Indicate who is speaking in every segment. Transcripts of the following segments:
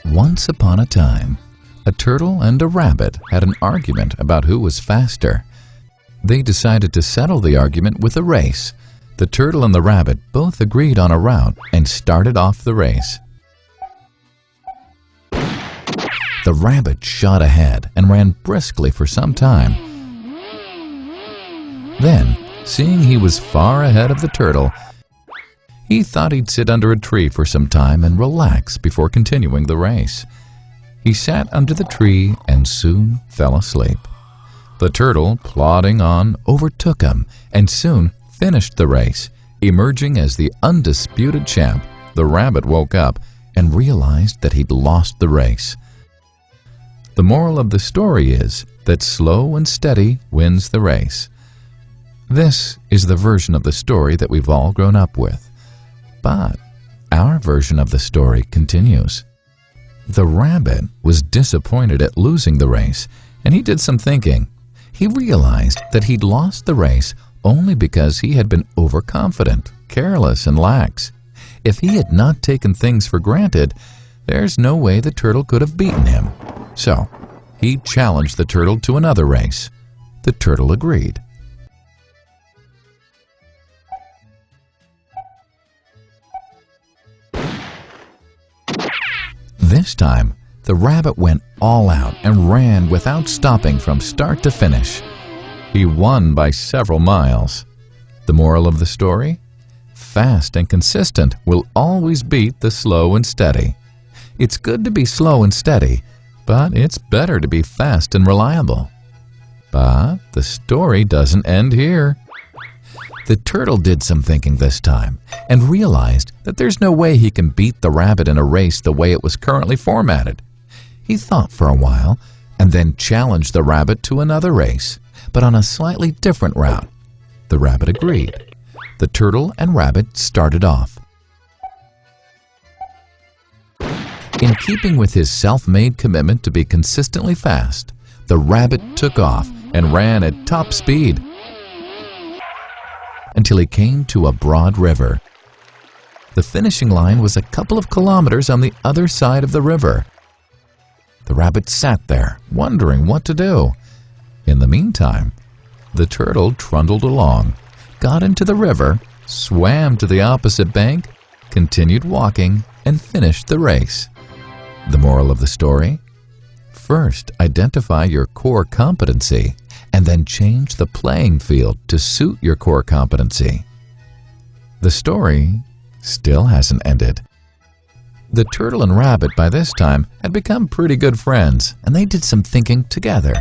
Speaker 1: Once upon a time, a turtle and a rabbit had an argument about who was faster. They decided to settle the argument with a race. The turtle and the rabbit both agreed on a route and started off the race. The rabbit shot ahead and ran briskly for some time. Then, seeing he was far ahead of the turtle, he thought he'd sit under a tree for some time and relax before continuing the race. He sat under the tree and soon fell asleep. The turtle, plodding on, overtook him and soon finished the race, emerging as the undisputed champ. The rabbit woke up and realized that he'd lost the race. The moral of the story is that slow and steady wins the race. This is the version of the story that we've all grown up with. But our version of the story continues. The rabbit was disappointed at losing the race, and he did some thinking. He realized that he'd lost the race only because he had been overconfident, careless, and lax. If he had not taken things for granted, there's no way the turtle could have beaten him. So, he challenged the turtle to another race. The turtle agreed. This time, the rabbit went all out and ran without stopping from start to finish. He won by several miles. The moral of the story? Fast and consistent will always beat the slow and steady. It's good to be slow and steady, but it's better to be fast and reliable. But the story doesn't end here. The turtle did some thinking this time and realized that there's no way he can beat the rabbit in a race the way it was currently formatted. He thought for a while and then challenged the rabbit to another race, but on a slightly different route. The rabbit agreed. The turtle and rabbit started off. In keeping with his self-made commitment to be consistently fast, the rabbit took off and ran at top speed until he came to a broad river. The finishing line was a couple of kilometers on the other side of the river. The rabbit sat there, wondering what to do. In the meantime, the turtle trundled along, got into the river, swam to the opposite bank, continued walking, and finished the race. The moral of the story? First, identify your core competency, and then change the playing field to suit your core competency. The story still hasn't ended. The turtle and rabbit by this time had become pretty good friends, and they did some thinking together.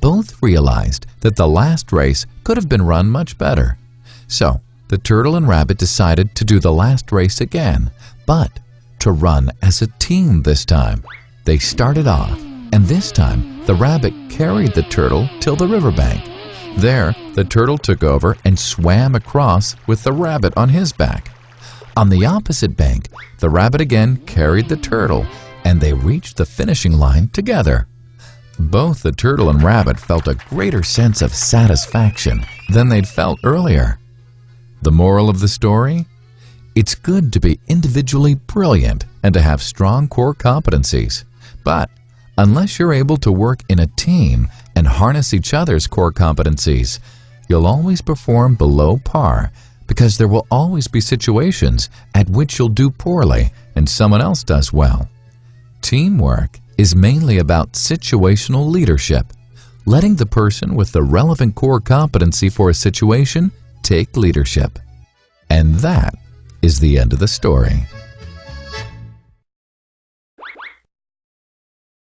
Speaker 1: Both realized that the last race could have been run much better. So, the turtle and rabbit decided to do the last race again, but to run as a team this time. They started off, and this time the rabbit carried the turtle till the riverbank. There, the turtle took over and swam across with the rabbit on his back. On the opposite bank, the rabbit again carried the turtle, and they reached the finishing line together. Both the turtle and rabbit felt a greater sense of satisfaction than they'd felt earlier. The moral of the story? It's good to be individually brilliant and to have strong core competencies. But unless you're able to work in a team and harness each other's core competencies, you'll always perform below par, because there will always be situations at which you'll do poorly and someone else does well. Teamwork is mainly about situational leadership, letting the person with the relevant core competency for a situation take leadership. And that is the end of the story.